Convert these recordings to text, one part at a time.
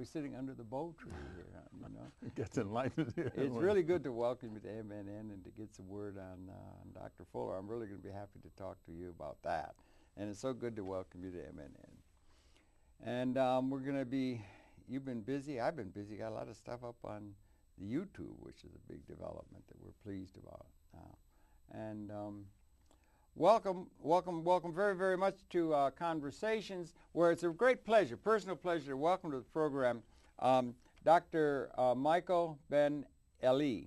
we're sitting under the bow tree here, you know. It gets enlightened here. It's really good to welcome you to MNN and to get some word on Dr. Fuller. I'm really going to be happy to talk to you about that. And it's so good to welcome you to MNN. And we're going to be, you've been busy, I've been busy, got a lot of stuff up on the YouTube, which is a big development that we're pleased about now. And welcome very, very much to Conversations, where it's a great pleasure, personal pleasure to welcome to the program Dr. Michael Ben-Eli.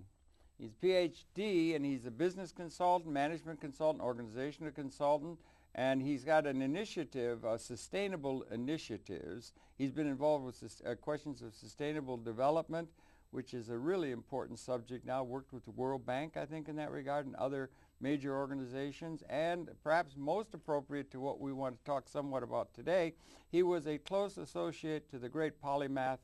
He's Ph.D. and he's a business consultant, management consultant, organizational consultant, and he's got an initiative, sustainable initiatives. He's been involved with questions of sustainable development, which is a really important subject now, worked with the World Bank, I think, in that regard, and other major organizations, and perhaps most appropriate to what we want to talk somewhat about today, he was a close associate to the great polymath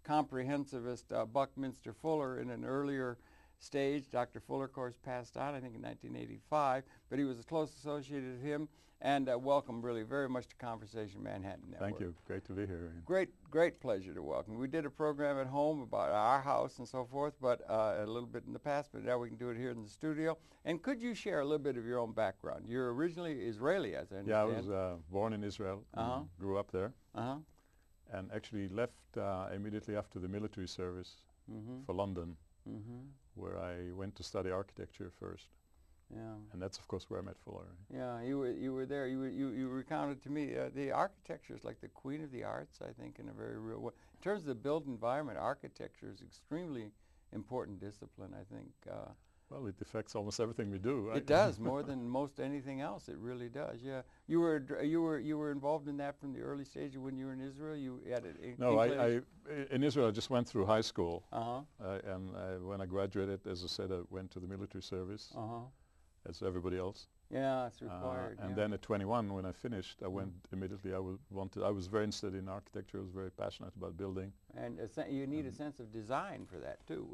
comprehensivist Buckminster Fuller in an earlier stage. Dr. Fuller, of course, passed on, I think, in 1985, but he was a close associate with him, and welcome really very much to Conversation Manhattan Network. Thank you. Great to be here. Great pleasure to welcome. We did a program at home about our house and so forth, but a little bit in the past, but now we can do it here in the studio. And could you share a little bit of your own background? You're originally Israeli, as I understand. Yeah, I was born in Israel, grew up there, and actually left immediately after the military service for London, where I went to study architecture first. Yeah. And that's, of course, where I met Fuller. Yeah, you were there. You recounted to me the architecture is like the queen of the arts, I think, in a very real way. In terms of the built environment, architecture is extremely important discipline, I think. Well, it affects almost everything we do, right? It does, more than most anything else. It really does. Yeah. You were involved in that from the early stage when you were in Israel. You had it. No, in Israel I just went through high school, and when I graduated, as I said, I went to the military service. As everybody else. Yeah, it's required. And then at 21, when I finished, I went immediately. I was very interested in architecture. I was very passionate about building. And you need a sense of design for that too,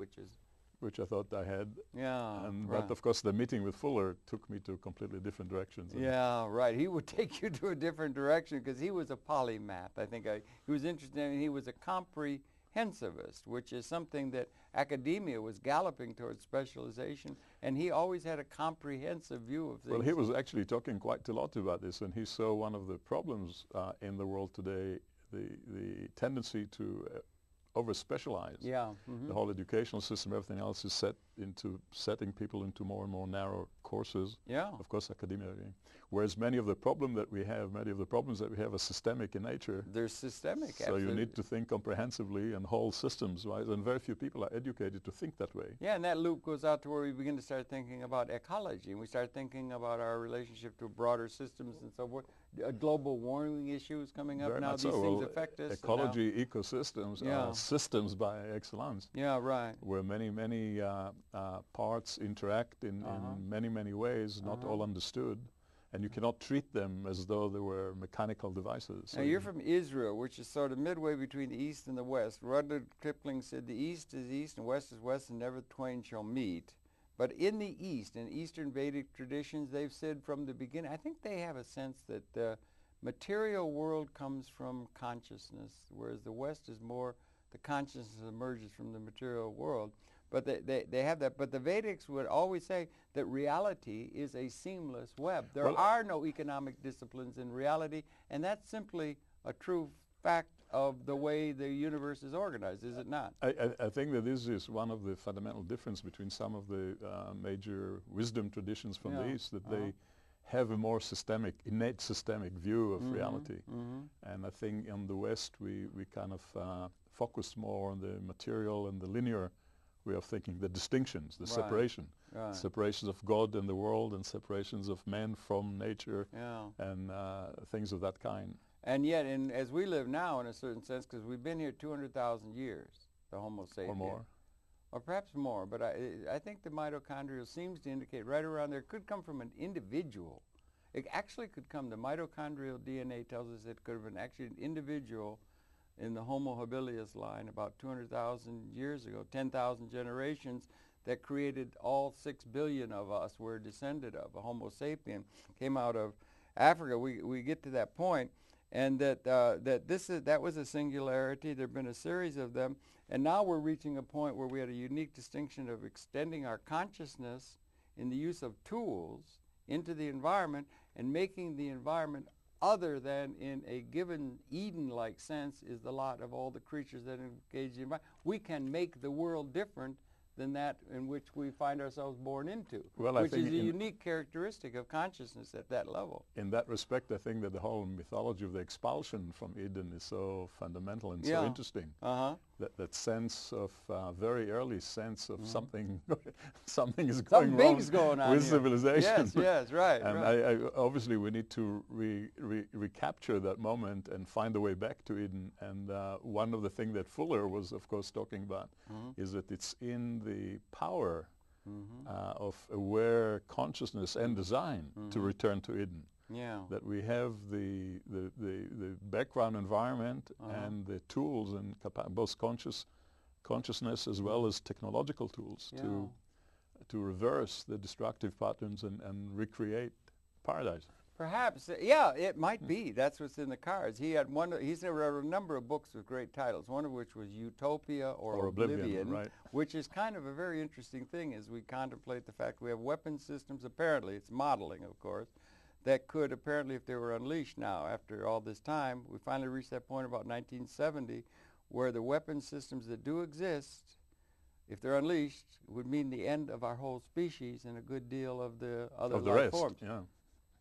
which I thought I had. Yeah. But of course, the meeting with Fuller took me to completely different directions. Yeah, right. He would take you to a different direction because he was a polymath. I think he was interested in. He was a comprehensivist, which is something that academia was galloping towards specialization, and he always had a comprehensive view of things. Well, he was actually talking quite a lot about this, and he saw one of the problems in the world today, the tendency to over-specialize. Yeah. The whole educational system, everything else is set into setting people into more and more narrow courses. Yeah. Of course, academia. Whereas many of the problems that we have are systemic in nature. They're systemic, so absolutely. You need to think comprehensively and whole systems, right? And very few people are educated to think that way. Yeah, and that loop goes out to where we begin to start thinking about ecology, and we start thinking about our relationship to broader systems and so forth. Global warming issues coming up now. These things affect us. Ecology, ecosystems are systems by excellence. Yeah, right. Where many parts interact in many ways, not all understood. And you cannot treat them as though they were mechanical devices. So now you're from Israel, which is sort of midway between the East and the West. Rudyard Kipling said, "The East is East and West is West, and never twain shall meet." But in the East, in Eastern Vedic traditions, they've said from the beginning, I think they have a sense that the material world comes from consciousness, whereas the West is more the consciousness emerges from the material world. But they have that. But the Vedics would always say that reality is a seamless web. There are no economic disciplines in reality, and that's simply a true fact of the way the universe is organized, is it not? I think that this is one of the fundamental difference between some of the major wisdom traditions from the East, that they have a more innate systemic view of reality. And I think in the West we kind of focus more on the material and the linear way of thinking, the distinctions, the separation. Separations of God and the world, and separations of man from nature, and things of that kind. And yet, as we live now, in a certain sense, because we've been here 200,000 years, the Homo sapien. Or more. Or perhaps more, but I think the mitochondrial seems to indicate right around there. It could come from an individual. It actually could come, the mitochondrial DNA tells us it could have been actually an individual in the Homo habilis line about 200,000 years ago, 10,000 generations, that created all 6 billion of us we're descended of. A Homo sapien came out of Africa. We get to that point, and that that was a singularity. There have been a series of them, and now we're reaching a point where we had a unique distinction of extending our consciousness in the use of tools into the environment and making the environment other than in a given Eden-like sense is the lot of all the creatures that engage the environment. We can make the world different than that in which we find ourselves born into, which is a unique characteristic of consciousness at that level. In that respect, I think that the whole mythology of the expulsion from Eden is so fundamental and so interesting. That sense of very early sense of something is going wrong with civilization. Yes, right. And obviously we need to recapture that moment and find a way back to Eden. And one of the things that Fuller was, of course, talking about is that it's in the power of aware consciousness and design to return to Eden. Yeah. That we have the background environment and the tools and both consciousness as well as technological tools to reverse the destructive patterns and recreate paradise. Perhaps, yeah, it might be. That's what's in the cards. He's wrote a number of books with great titles, one of which was Utopia or Oblivion, right. which is kind of a very interesting thing as we contemplate the fact we have weapon systems, apparently, it's modeling, of course, that could apparently, if they were unleashed now, after all this time, we finally reached that point about 1970, where the weapon systems that do exist, if they're unleashed, would mean the end of our whole species and a good deal of the other life forms. Yeah.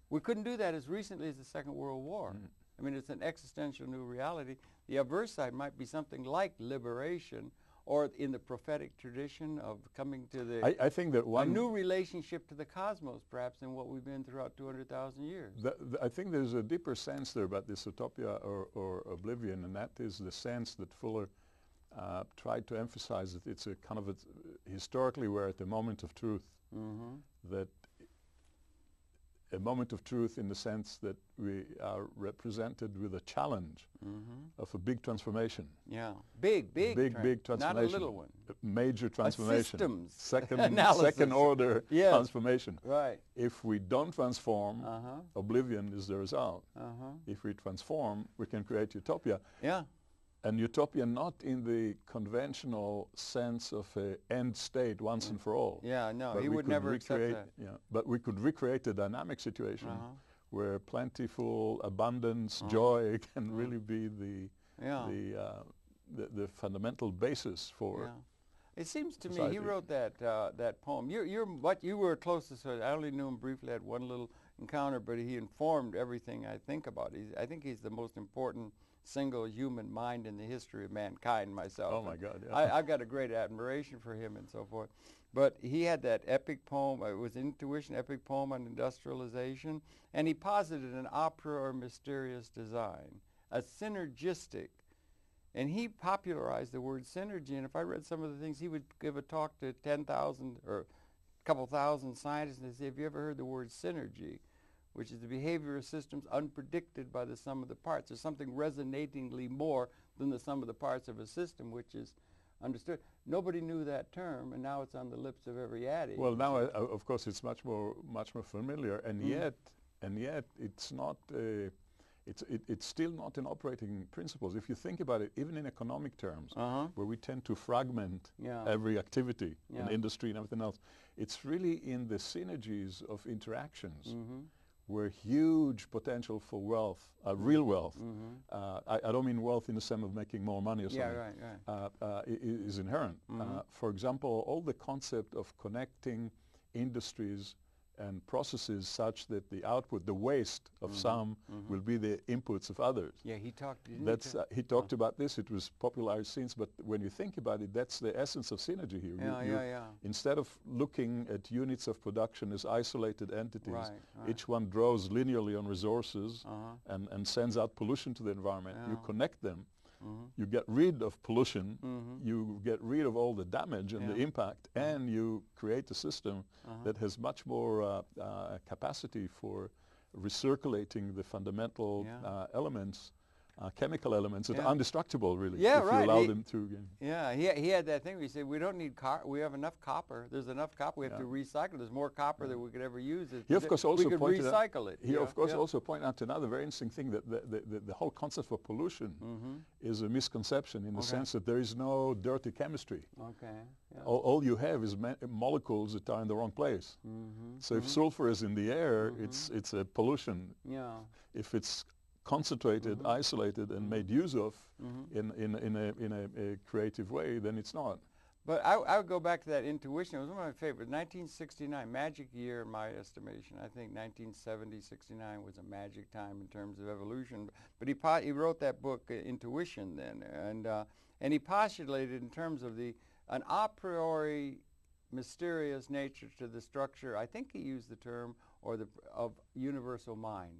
We couldn't do that as recently as the Second World War. I mean, it's an existential new reality. The adverse side might be something like liberation, or in the prophetic tradition of coming to the I think that a new relationship to the cosmos, perhaps, than what we've been throughout 200,000 years. I think there's a deeper sense there about this utopia or oblivion, and that is the sense that Fuller tried to emphasize that it's a kind of historically we're at the moment of truth. That a moment of truth in the sense that we are represented with a challenge of a big transformation. Yeah, big transformation. Not a little one. A major transformation. A systems second order transformation. Right. If we don't transform, oblivion is the result. If we transform, we can create utopia. Yeah. And utopia not in the conventional sense of an end state once and for all. Yeah, no, he would never accept that. Yeah, but we could recreate a dynamic situation where plentiful abundance, joy can really be the fundamental basis for. It seems to society. me he wrote that poem. You were closest to it. I only knew him briefly. I had one little encounter, but he informed everything I think about. I think he's the most important single human mind in the history of mankind myself. Oh my God, yeah. I've got a great admiration for him and so forth. But he had that epic poem, it was Intuition, epic poem on industrialization, and he posited an opera or mysterious design, a synergistic, and he popularized the word synergy, and if I read some of the things, he would give a talk to 10,000 or a couple thousand scientists and say, have you ever heard the word synergy? Which is the behavior of systems unpredicted by the sum of the parts. There's something resonatingly more than the sum of the parts of a system, which is understood. Nobody knew that term, and now it's on the lips of every addict. Well, now, of course, it's much more familiar, and yet it's not. It's still not in operating principles. If you think about it, even in economic terms, where we tend to fragment every activity in industry and everything else, it's really in the synergies of interactions. Where huge potential for wealth, real wealth, I don't mean wealth in the sense of making more money or something, is inherent. For example, all the concept of connecting industries and processes such that the output, the waste of some will be the inputs of others. Yeah, he talked, he talked about this. It was popularized since, but when you think about it, that's the essence of synergy here. Instead of looking at units of production as isolated entities, each one draws linearly on resources and sends out pollution to the environment. You connect them. You get rid of pollution, you get rid of all the damage and the impact, and you create a system that has much more capacity for recirculating the fundamental elements chemical elements that Yeah. are indestructible, really, Yeah, if right. you allow them to. Yeah, he had that thing where he said, we don't need we have enough copper. There's enough copper. We have to recycle. There's more copper than we could ever use. He, of course, also we could pointed recycle it. He, of course, also pointed out another very interesting thing, that the whole concept of pollution is a misconception in the sense that there is no dirty chemistry. Okay. Yeah. All you have is molecules that are in the wrong place. So if sulfur is in the air, it's a pollution. Yeah. If it's concentrated, isolated, and made use of in a creative way, then it's not. But I would go back to that intuition. It was one of my favorites. 1969, magic year in my estimation. I think 1970, 69 was a magic time in terms of evolution. But he wrote that book, Intuition, then, and he postulated in terms of an a priori mysterious nature to the structure. I think he used the term of universal mind,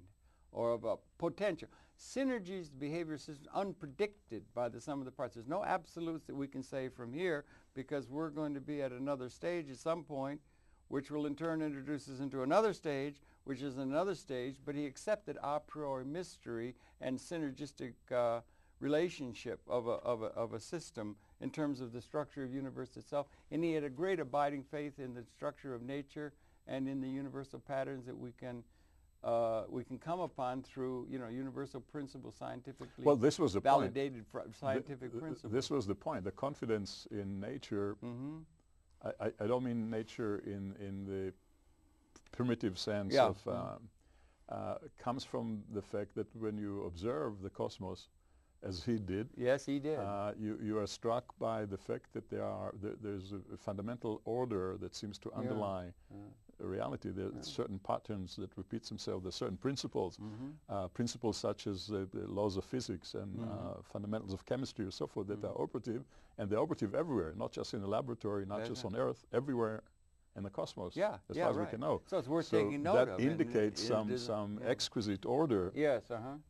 or of a potential. Synergies, behavior systems, unpredicted by the sum of the parts. There's no absolutes that we can say from here, because we're going to be at another stage at some point, which will in turn introduce us into another stage, which is another stage. But he accepted a priori mystery and synergistic relationship of a system in terms of the structure of the universe itself. And he had a great abiding faith in the structure of nature and in the universal patterns that we can come upon through, universal principles, scientifically this was the validated scientific principles. This was the point. The confidence in nature. I don't mean nature in the primitive sense of comes from the fact that when you observe the cosmos, as he did. Yes, he did. You are struck by the fact that there's a fundamental order that seems to underlie reality. There are certain patterns that repeat themselves. There are certain principles, principles such as the laws of physics and fundamentals of chemistry or so forth that are operative, and they're operative everywhere, not just in the laboratory, not just on Earth, everywhere in the cosmos, as far as we can know. So it's worth taking note of. That indicates some exquisite order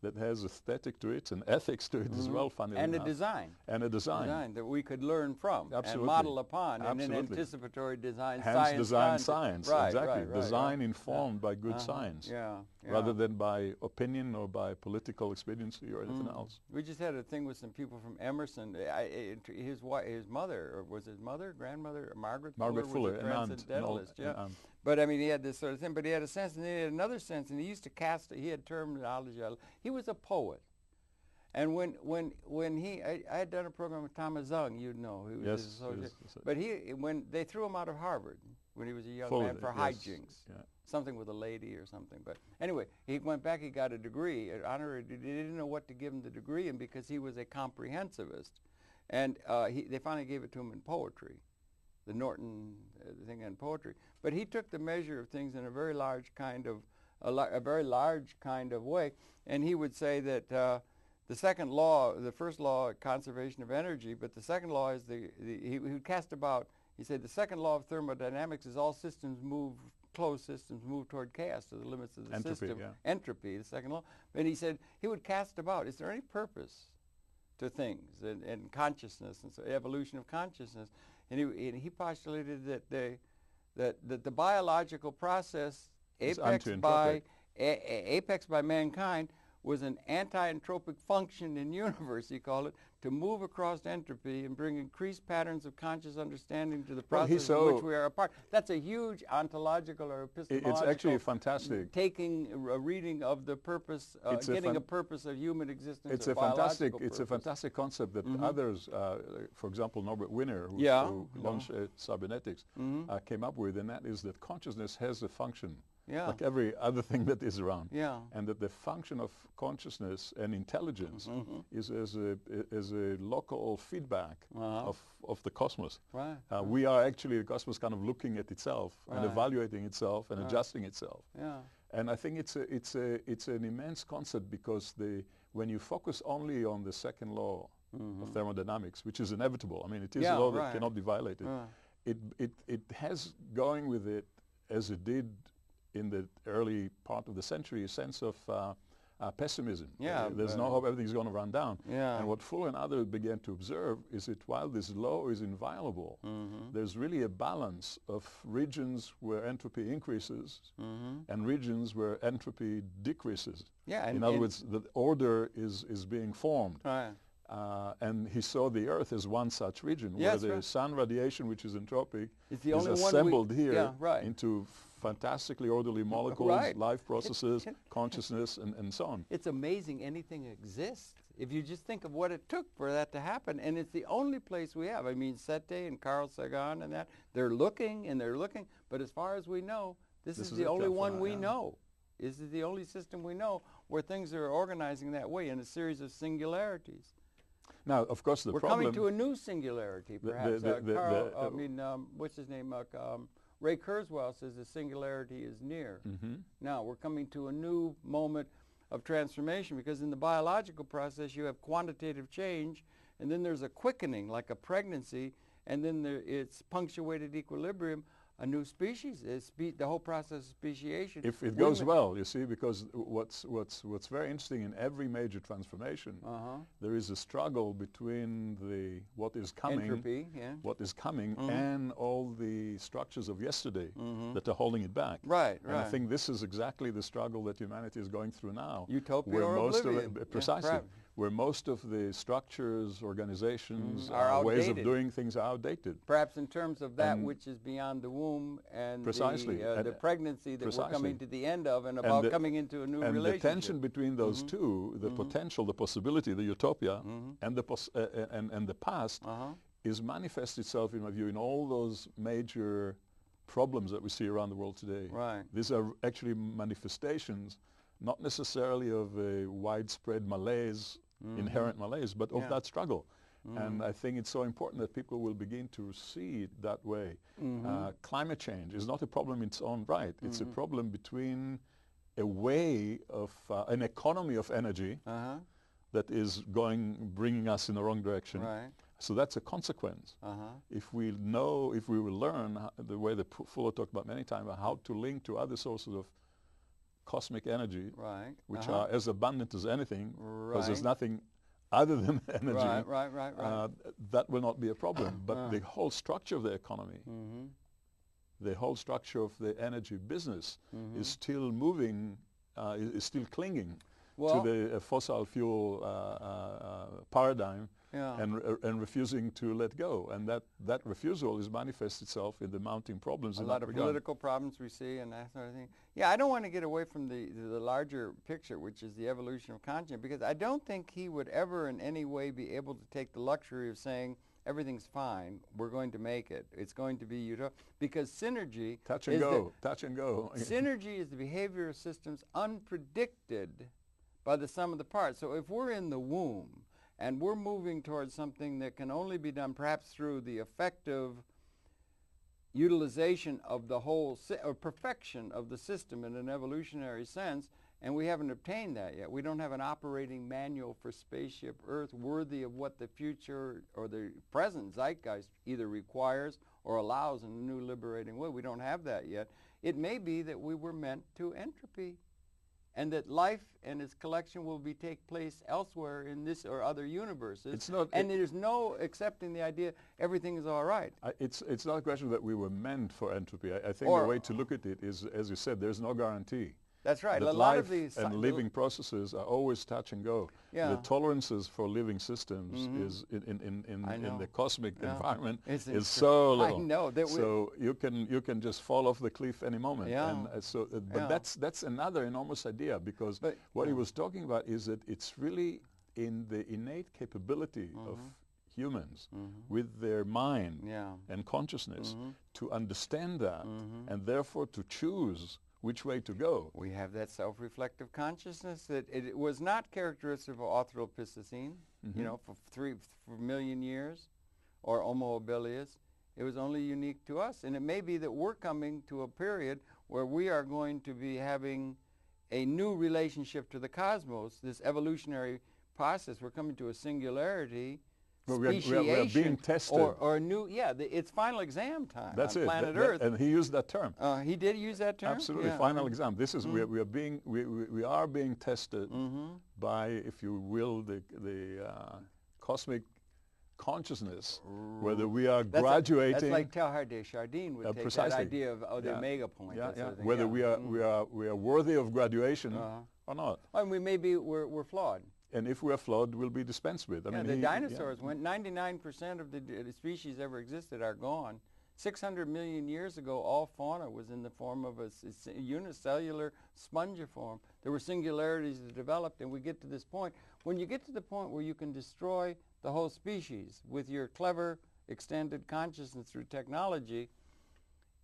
that has aesthetic to it and ethics to it as well, funnily enough. And a design. And a design. That we could learn from and model upon. And an anticipatory design, hence design science. Right, exactly. Design informed by good science. Rather than by opinion or by political expediency or anything else. We just had a thing with some people from Emerson. His mother, or was his mother, grandmother, Margaret Fuller, was a transcendentalist. But I mean, he had this sort of thing, but he had a sense, and he had another sense, and he used to he had terminology. He was a poet. And when I had done a program with Thomas Zung, you'd know, who was his associate. But when they threw him out of Harvard when he was a young man for hijinks, something with a lady or something. But anyway, he went back, he got a degree, an honorary. They didn't know what to give him the degree in because he was a comprehensivist. And they finally gave it to him in poetry, the Norton thing in poetry. But he took the measure of things in a very large kind of, way. And he would say that the second law, the first law, conservation of energy, but the second law is he would cast about, he said the second law of thermodynamics is all systems closed systems move toward chaos, to the limits of the system. Entropy, the second law. And he said he would cast about, is there any purpose to things and consciousness and so evolution of consciousness? And he postulated that the biological process apexed by mankind was an anti-entropic function in universe, he called it, to move across entropy and bring increased patterns of conscious understanding to the process in which we are a part. That's a huge ontological or epistemological. It's actually fantastic. Taking a reading of the purpose, getting a purpose of human existence. It's a fantastic concept that others, for example, Norbert Wiener, who launched cybernetics, came up with, and that is that consciousness has a function. Like every other thing that is around. And that the function of consciousness and intelligence is as a local feedback of the cosmos. We are actually the cosmos kind of looking at itself and evaluating itself and adjusting itself. And I think it's an immense concept, because when you focus only on the second law of thermodynamics, which is inevitable, I mean, it is a law that cannot be violated, it has going with it, as it did in the early part of the century, a sense of pessimism. Yeah, There's no hope, everything's going to run down. Yeah. And what Fuller and others began to observe is that while this law is inviolable, there's really a balance of regions where entropy increases and regions where entropy decreases. Yeah, in other words, the order is being formed. Right. And he saw the Earth as one such region Yes, where the right. sun radiation, which is entropic, It's the is only one assembled here yeah, right. into fantastically orderly molecules, Right. life processes, consciousness, and so on. It's amazing anything exists. If you just think of what it took for that to happen, and it's the only place we have. I mean, Sete and Carl Sagan and that, they're looking and they're looking, but as far as we know, this is the it, only one California, we yeah. know. This is the only system we know where things are organizing that way in a series of singularities. Now, of course, the We're problem... coming to a new singularity, perhaps. What's his name? Ray Kurzweil says the singularity is near. Now, we're coming to a new moment of transformation because in the biological process, you have quantitative change, and then there's a quickening, like a pregnancy, and then it's punctuated equilibrium. A new species is the whole process of speciation. If it goes well, you see, because what's very interesting in every major transformation, there is a struggle between what is coming, entropy, yeah. what is coming, and all the structures of yesterday that are holding it back. Right, and I think this is exactly the struggle that humanity is going through now. Utopia where or most oblivion. of it, precisely, Yeah, where most of the structures, organizations, are ways of outdated. doing things are outdated. Perhaps in terms of that which is beyond the womb and Precisely. the pregnancy that we're coming to the end of and coming into a new and relationship. the tension between those two, the potential, the possibility, the utopia, and the past is manifest itself, in my view, in all those major problems that we see around the world today. Right. These are actually manifestations, not necessarily of a widespread malaise, inherent malaise, but of that struggle. And I think it's so important that people will begin to see it that way. Climate change is not a problem in its own right. It's a problem between a way of an economy of energy that is bringing us in the wrong direction. Right. So that's a consequence. If we will learn the way that Fuller talked about many times, how to link to other sources of cosmic energy, which are as abundant as anything, because there's nothing other than energy, that will not be a problem. But the whole structure of the economy, the whole structure of the energy business is still moving, is still clinging to the fossil fuel paradigm and refusing to let go. And that refusal is manifests itself in the mounting problems. A lot of political problems we see and that sort of thing. Yeah, I don't want to get away from the larger picture, which is the evolution of consciousness, because I don't think he would ever in any way be able to take the luxury of saying, everything's fine, we're going to make it, it's going to be utopia, because synergy touch and go. Synergy is the behavior of systems unpredicted by the sum of the parts. So if we're in the womb and we're moving towards something that can only be done perhaps through the effective utilization of the whole, or perfection of the system in an evolutionary sense, and we haven't obtained that yet. We don't have an operating manual for spaceship Earth worthy of what the future or the present zeitgeist either requires or allows in a new liberating way. We don't have that yet. It may be that we were meant to entropy, and that life and its collection will take place elsewhere in this or other universes. And there's no accepting the idea everything is all right. It's not a question that we were meant for entropy. I think the way to look at it is, as you said, there's no guarantee. That's right. That a lot life of these and living processes are always touch and go. Yeah. The tolerances for living systems is in the cosmic environment is so little. I know that so you can just fall off the cliff any moment. Yeah. And but that's another enormous idea, because what he was talking about is that it's really in the innate capability of humans with their mind and consciousness to understand that and therefore to choose which way to go. We have that self-reflective consciousness that it was not characteristic of Australopithecine, you know, for 3 million years, or Homo habilis. It was only unique to us. And it may be that we're coming to a period where we are going to be having a new relationship to the cosmos, this evolutionary process. We're coming to a singularity Well, we are being tested. Or a new, it's final exam time That's on it. planet Earth. And he used that term. He did use that term? Absolutely, Yeah. final exam. This is we are being tested by, if you will, the cosmic consciousness, whether we are graduating. That's like Teilhard de Chardin would take that idea of the omega point. Whether we are worthy of graduation or not. And we're flawed. And if we are flawed, we'll be dispensed with. I mean, the dinosaurs went. 99% of the species ever existed are gone. 600 million years ago, all fauna was in the form of a unicellular spongiform. There were singularities that developed, and we get to this point. When you get to the point where you can destroy the whole species with your clever extended consciousness through technology,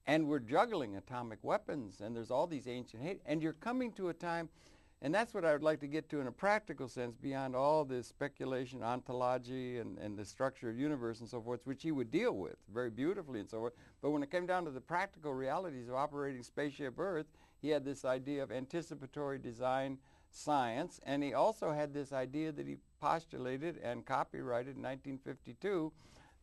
and we're juggling atomic weapons, and there's all these ancient and you're coming to a time, and that's what I would like to get to in a practical sense, beyond all this speculation, ontology, and the structure of the universe and so forth, which he would deal with very beautifully and so forth. But when it came down to the practical realities of operating spaceship Earth, he had this idea of anticipatory design science, and he also had this idea that he postulated and copyrighted in 1952,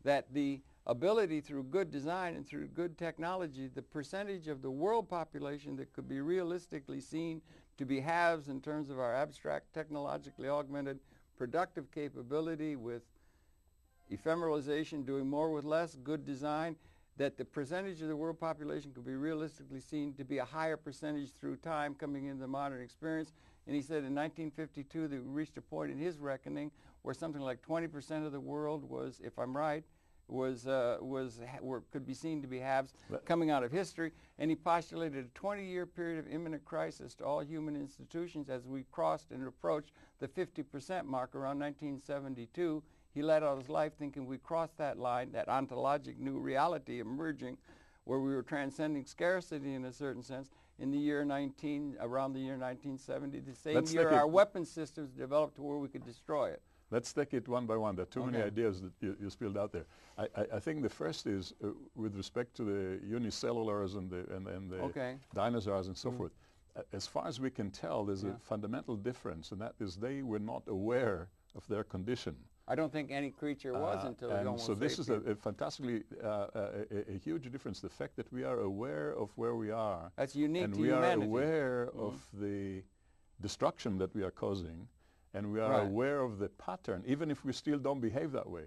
that the ability through good design and through good technology, the percentage of the world population that could be realistically seen to be halves in terms of our abstract, technologically augmented productive capability with ephemeralization, doing more with less, good design, that the percentage of the world population could be realistically seen to be a higher percentage through time coming into the modern experience. And he said in 1952 that we reached a point in his reckoning where something like 20% of the world was, if I'm right, could be seen to be halves coming out of history, and he postulated a 20-year period of imminent crisis to all human institutions as we crossed and approached the 50% mark around 1972. He let out his life thinking we crossed that line, that ontologic new reality emerging, where we were transcending scarcity in a certain sense in the year around the year 1970, the same year our weapon systems developed to where we could destroy it. Let's take it one by one. There are too many ideas that you spilled out there. I think the first is with respect to the unicellulars and the dinosaurs and so forth. As far as we can tell, there's a fundamental difference, and that is they were not aware of their condition. I don't think any creature was until Homo so this is a fantastically a huge difference. The fact that we are aware of where we are, that's unique and to we humanity. are aware of the destruction that we are causing, and we are aware of the pattern, even if we still don't behave that way.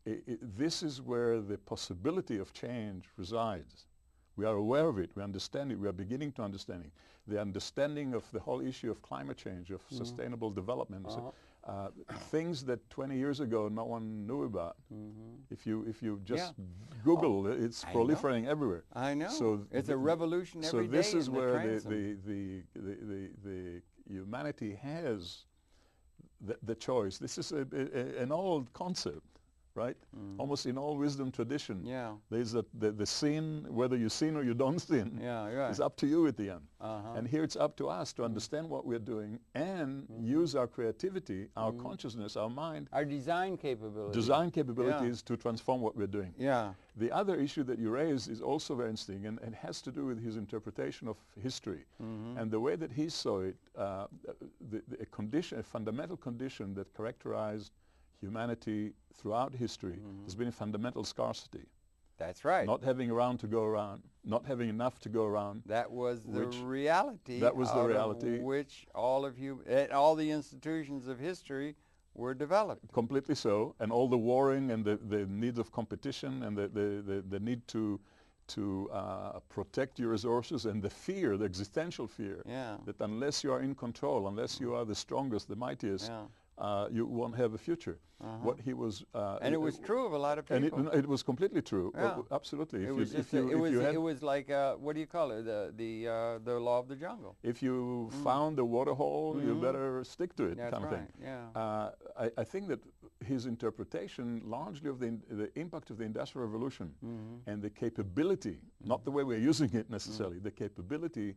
This is where the possibility of change resides. We are aware of it, we understand it, we are beginning to understand it. The understanding of the whole issue of climate change, of sustainable development, things that 20 years ago no one knew about. If you just Google, it's proliferating everywhere. I know. So it's a revolution every day. So this is where the humanity has the choice. This is an old concept, right? Almost in all wisdom tradition. There's the sin, whether you sin or you don't sin, is up to you at the end. And here it's up to us to understand what we're doing and use our creativity, our consciousness, our mind. Our design capabilities. Design capabilities to transform what we're doing. The other issue that you raised is also very interesting and has to do with his interpretation of history. And the way that he saw it, a fundamental condition that characterized humanity throughout history has been a fundamental scarcity. That's right. Not having around to go around, not having enough to go around. That was the reality. That was the reality. Which all the institutions of history were developed. Completely so, and all the warring and the need of competition and the need to protect your resources and the fear, the existential fear, that unless you are in control, unless you are the strongest, the mightiest, you won't have a future. What he was, and it was true of a lot of people. And it was completely true. Absolutely. It was like what do you call it? The law of the jungle. If you found a water hole, you better stick to it. That's kind of thing. I think that his interpretation largely of the impact of the Industrial Revolution and the capability, not the way we're using it necessarily, the capability,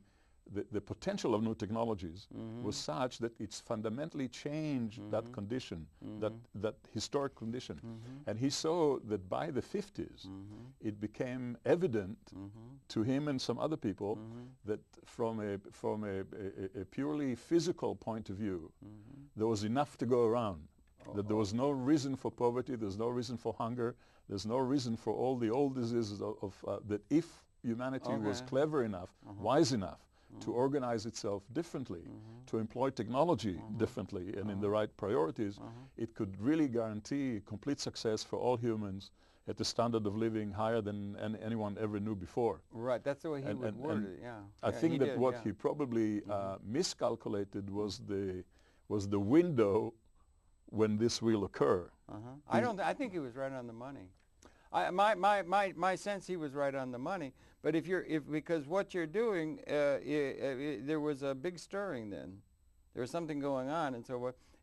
the potential of new technologies was such that it's fundamentally changed that condition, that historic condition. And he saw that by the 50s, it became evident to him and some other people that from a purely physical point of view, there was enough to go around. that there was no reason for poverty, there's no reason for hunger, there's no reason for all the old diseases that if humanity was clever enough, wise enough to organize itself differently, to employ technology differently and in the right priorities, it could really guarantee complete success for all humans at a standard of living higher than anyone ever knew before. Right, that's the way he would word it, yeah. I think that what he probably miscalculated was the window when this will occur. I think he was right on the money. My sense he was right on the money. But because what you're doing, there was a big stirring then. There was something going on,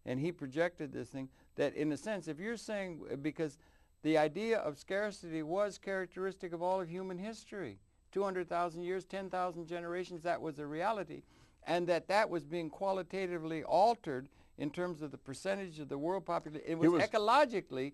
and he projected this thing that, in a sense, if you're saying, because the idea of scarcity was characteristic of all of human history, 200,000 years, 10,000 generations, that was a reality, and that was being qualitatively altered in terms of the percentage of the world population. It was ecologically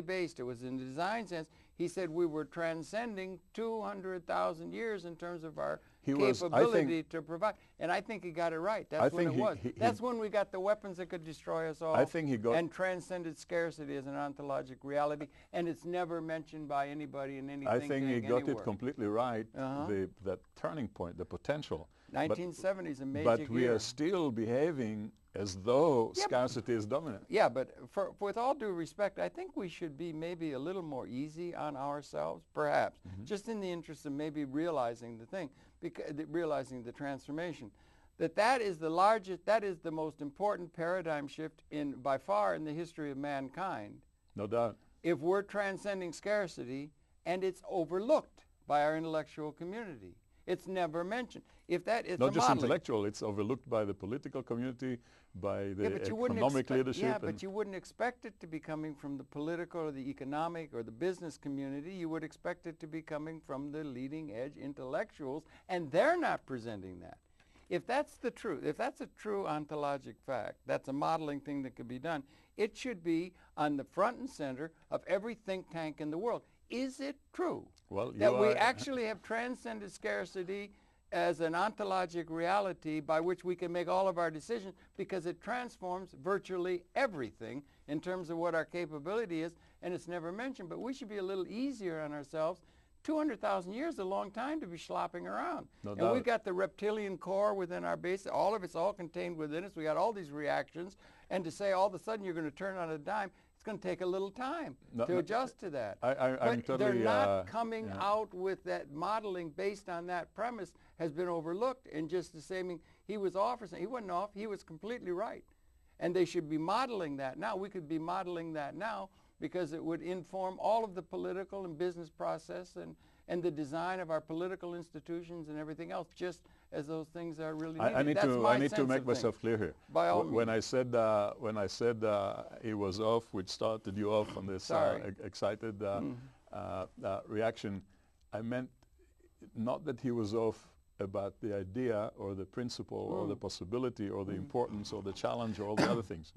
based. It was in the design sense. He said we were transcending 200,000 years in terms of our capability to provide. And I think he got it right. That's when it was. That's when we got the weapons that could destroy us all. I think he got and transcended scarcity as an ontologic reality. And it's never mentioned by anybody in anything. I think he got it completely right. That turning point, the potential. 1970 is a major But we are still behaving as though scarcity is dominant. Yeah, but with all due respect, I think we should be maybe a little more easy on ourselves, perhaps, just in the interest of maybe realizing the thing, realizing the transformation. That is the largest, that is the most important paradigm shift by far in the history of mankind. No doubt. If we're transcending scarcity and it's overlooked by our intellectual community. It's never mentioned. If that is not just intellectual, it's overlooked by the political community, by the economic leadership. Yeah, but you wouldn't expect it to be coming from the political or the economic or the business community. You would expect it to be coming from the leading edge intellectuals, and they're not presenting that. If that's the truth, if that's a true ontologic fact, that's a modeling thing that could be done, it should be on the front and center of every think tank in the world. Is it true that we actually have transcended scarcity as an ontologic reality by which we can make all of our decisions, because it transforms virtually everything in terms of what our capability is, and it's never mentioned. But we should be a little easier on ourselves. 200,000 years is a long time to be slopping around. No and doubt. We've got the reptilian core within our base. All of it's all contained within us. We got all these reactions. And to say all of a sudden you're going to turn on a dime, it's going to take a little time to adjust to that. I'm totally, they're not coming out with that modeling based on that premise has been overlooked. And just the same, he was off or something. He wasn't off. He was completely right. And they should be modeling that now. We could be modeling that now because it would inform all of the political and business process and the design of our political institutions and everything else, just as those things are really needed. I need to make myself clear here. By all when I said he was off, which started you off on this excited reaction, I meant not that he was off about the idea or the principle or the possibility or the importance or the challenge or all the other things.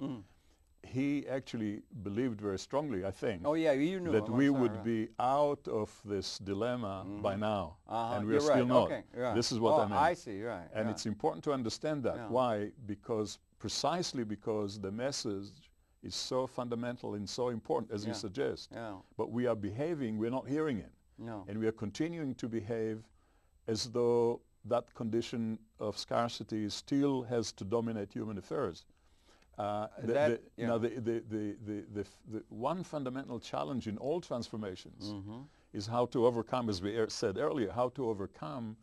He actually believed very strongly, I think, that we would be out of this dilemma by now, and we're still not. This is what I meant. I see, right. And it's important to understand that. Why? Precisely because the message is so fundamental and so important, as you suggest. But we are behaving, we're not hearing it. And we are continuing to behave as though that condition of scarcity still has to dominate human affairs. The one fundamental challenge in all transformations is how to overcome, as we said earlier, how to overcome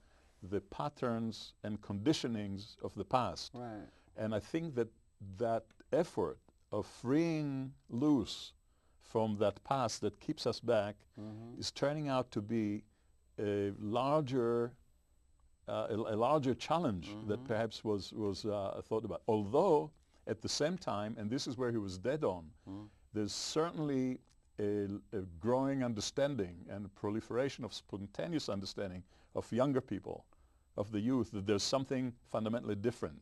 the patterns and conditionings of the past. Right. And I think that effort of freeing loose from that past that keeps us back is turning out to be a larger challenge that perhaps was thought about. Although at the same time, and this is where he was dead on, there's certainly a growing understanding and a proliferation of spontaneous understanding of younger people, of the youth, that there's something fundamentally different.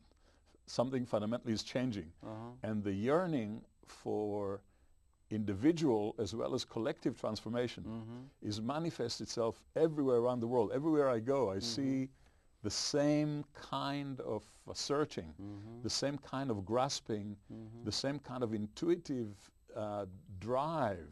Something fundamentally is changing. And the yearning for individual as well as collective transformation is manifests itself everywhere around the world. Everywhere I go, I see the same kind of searching, the same kind of grasping, the same kind of intuitive drive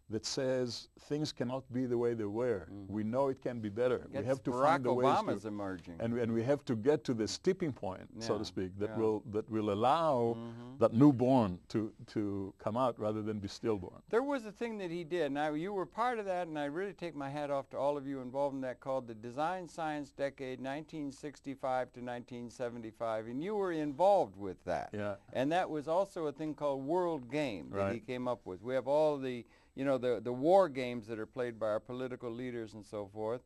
that says things cannot be the way they were. We know it can be better. We have to find the ways Obama's emerging. And we have to get to this tipping point, so to speak, that yeah. will allow that newborn to come out rather than be stillborn. There was a thing that he did. Now, you were part of that, and I really take my hat off to all of you involved in that, called the Design Science Decade, 1965 to 1975, and you were involved with that. Yeah. And that was also a thing called World Game that he came up with. We have all the, you know, the war games that are played by our political leaders and so forth.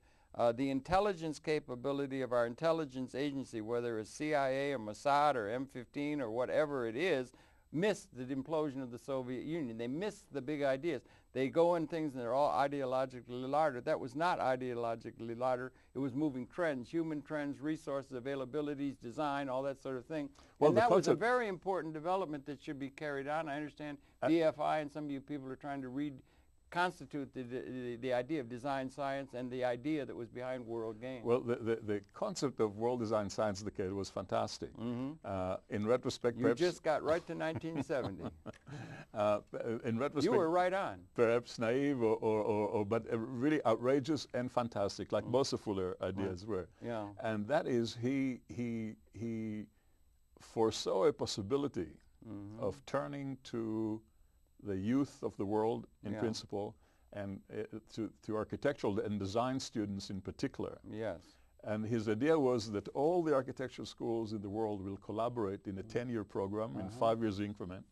The intelligence capability of our intelligence agency, whether it's CIA or Mossad or M15 or whatever it is, missed the implosion of the Soviet Union. They missed the big ideas. They go in things and they're all ideologically lighter. That was not ideologically lighter. It was moving trends, human trends, resources, availabilities, design, all that sort of thing. Well, and that was a very important development that should be carried on. I understand DFI and some of you people are trying to reconstitute the idea of design science and the idea that was behind World Games. Well, the concept of World Design Science Decade was fantastic. In retrospect, you just got right to 1970. In retrospect, you were right on. Perhaps naive, but really outrageous and fantastic, like most of Fuller's ideas were. Yeah. And that is, he foresaw a possibility of turning to the youth of the world in principle, and to architectural and design students in particular. Yes. And his idea was that all the architecture schools in the world will collaborate in a 10-year program in 5 years increment,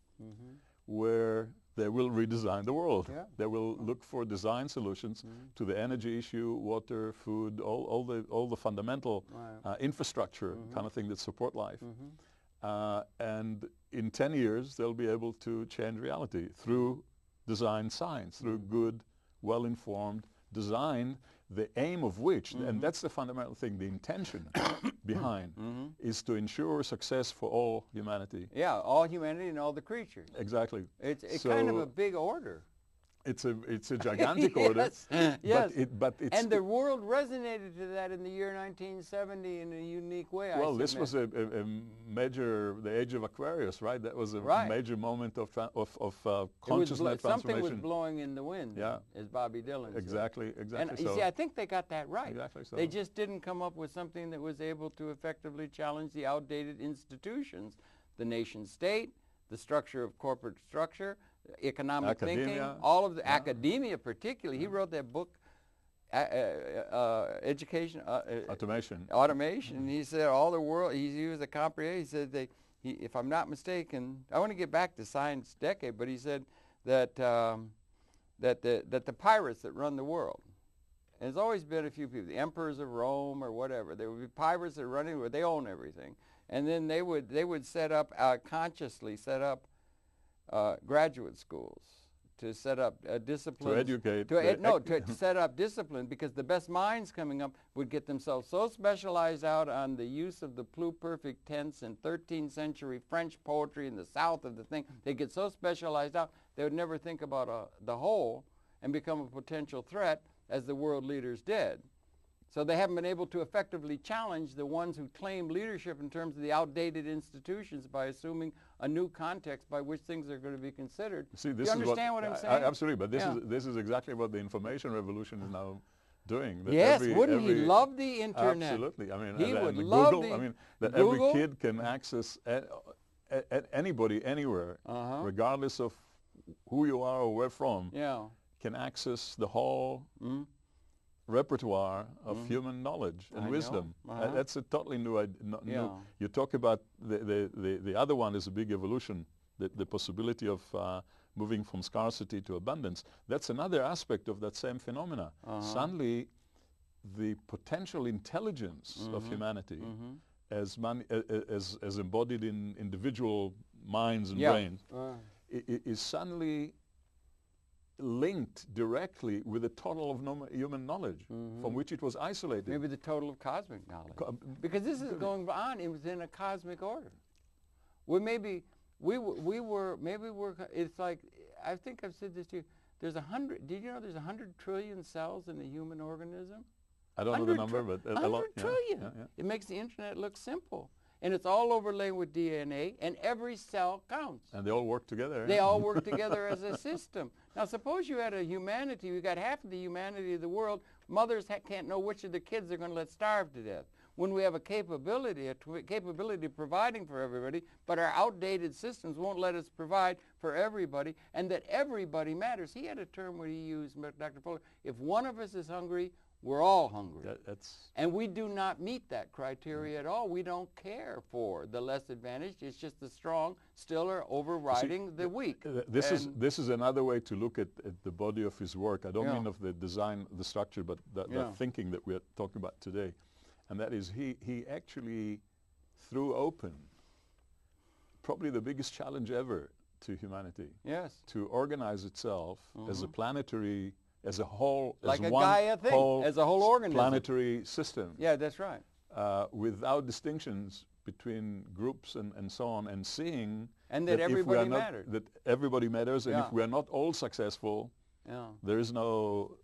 where they will redesign the world. Yeah. They will look for design solutions to the energy issue, water, food, all the fundamental infrastructure kind of thing that support life. And in 10 years, they'll be able to change reality through design science, through good, well-informed design, the aim of which, and that's the fundamental thing, the intention behind, is to ensure success for all humanity. Yeah, all humanity and all the creatures. Exactly. It's kind of a big order. It's a gigantic order. Yes. But it's and the world resonated to that in the year 1970 in a unique way. Well, this was a major, the age of Aquarius, right? That was a major moment of consciousness transformation. Something was blowing in the wind, as Bobby Dylan said. Exactly. And you see, I think they got that right. Exactly so. They just didn't come up with something that was able to effectively challenge the outdated institutions, the nation state, the structure of corporate structure, economic thinking, all of the academia particularly. He wrote that book, Education, Automation. He said all the world, he was a comprehend. He said if I'm not mistaken, I want to get back to Science Decade, but he said that that the pirates that run the world, and there's always been a few people, the emperors of Rome or whatever, there would be pirates that run anywhere, they own everything, and then they would set up consciously set up graduate schools to set up discipline. To educate. To set up discipline, because the best minds coming up would get themselves so specialized out on the use of the pluperfect tense and 13th century French poetry in the south of the thing. They'd get so specialized out, they would never think about the whole and become a potential threat as the world leaders did. So they haven't been able to effectively challenge the ones who claim leadership in terms of the outdated institutions by assuming a new context by which things are going to be considered. See, this you understand what I'm saying? Absolutely, but this is exactly what the information revolution is now doing. Yes, wouldn't he love the internet? Absolutely. I mean, he would love Google. I mean, that every kid can access anybody, anywhere, regardless of who you are or where from, can access the whole repertoire of human knowledge and wisdom. That's a totally new idea. You talk about the other one is a big evolution, the possibility of moving from scarcity to abundance. That's another aspect of that same phenomena. Suddenly, the potential intelligence of humanity as embodied in individual minds and brains is suddenly linked directly with the total of human knowledge from which it was isolated. Maybe the total of cosmic knowledge. Because this is going on within a cosmic order. It's like, I think I've said this to you, did you know there's 100 trillion cells in the human organism? I don't know the number, but a lot. 100 trillion. Yeah, yeah. It makes the internet look simple. And it's all overlaid with DNA, and every cell counts. And they all work together. They all work together as a system. Now, suppose you had a humanity, you got half of the humanity of the world, mothers can't know which of the kids they're going to let starve to death. When we have a capability of providing for everybody, but our outdated systems won't let us provide for everybody, and that everybody matters. He had a term where he used, Dr. Fuller, if one of us is hungry, we're all hungry. And we do not meet that criteria at all. We don't care for the less advantaged. It's just the strong still are overriding the weak. This is another way to look at the body of his work. I don't mean of the design, the structure, but the thinking that we're talking about today. And that is he actually threw open probably the biggest challenge ever to humanity. Yes. To organize itself as a planetary, as a whole, like as a one Gaia thing, whole as a whole organism. Planetary system. Yeah, that's right. Without distinctions between groups and so on, and seeing and that everybody matters. That everybody matters, and if we are not all successful, there is no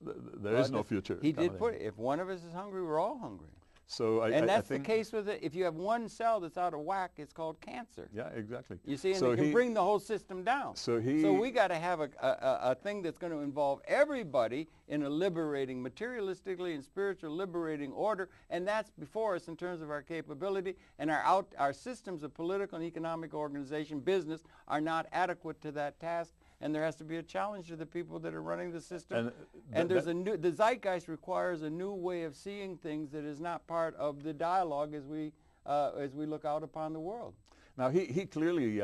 future. He did put it. If one of us is hungry, we're all hungry. So and that's the case with it. If you have one cell that's out of whack, it's called cancer. Yeah, exactly. You see, and it can bring the whole system down. So we got to have a thing that's going to involve everybody in a liberating, materialistically and spiritual liberating order, and that's before us in terms of our capability, and our systems of political and economic organization, business, are not adequate to that task. And there has to be a challenge to the people that are running the system. And the zeitgeist requires a new way of seeing things that is not part of the dialogue as we look out upon the world. Now he clearly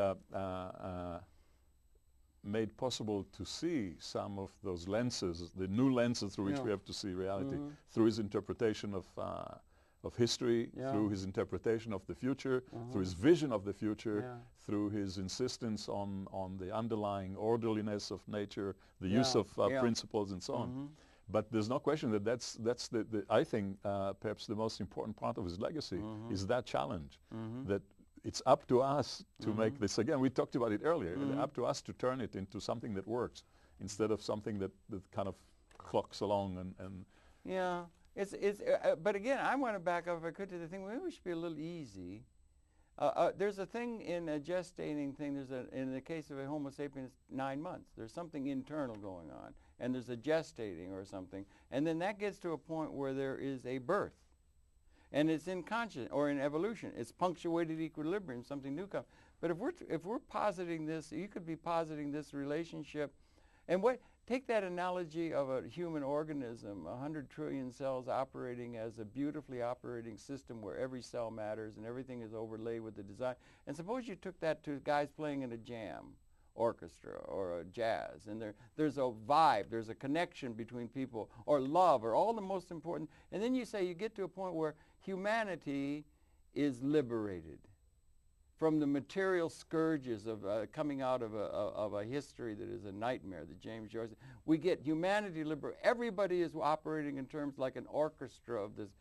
made possible to see some of those lenses, the new lenses through which we have to see reality, through his interpretation of history, through his interpretation of the future, through his vision of the future, through his insistence on the underlying orderliness of nature, the use of principles and so on. But there's no question that that's I think perhaps the most important part of his legacy is that challenge, that it's up to us to make this, again, we talked about it earlier, up to us to turn it into something that works instead of something that kind of clocks along and yeah. But again, I want to back up, if I could, to the thing, maybe we should be a little easy. There's a thing in a gestating thing, in the case of a Homo sapiens, 9 months. There's something internal going on, and there's a gestating or something, and then that gets to a point where there is a birth. And it's in conscience, or in evolution. It's punctuated equilibrium, something new comes. But if we're positing this, you could be positing this relationship, and take that analogy of a human organism, 100 trillion cells operating as a beautifully operating system where every cell matters and everything is overlaid with the design. And suppose you took that to guys playing in a jam orchestra or a jazz, and there's a vibe, there's a connection between people, or love, or all the most important. And then you get to a point where humanity is liberated from the material scourges of coming out of a history that is a nightmare, the James Joyce. We get humanity liberated. Everybody is operating in terms like an orchestra of this.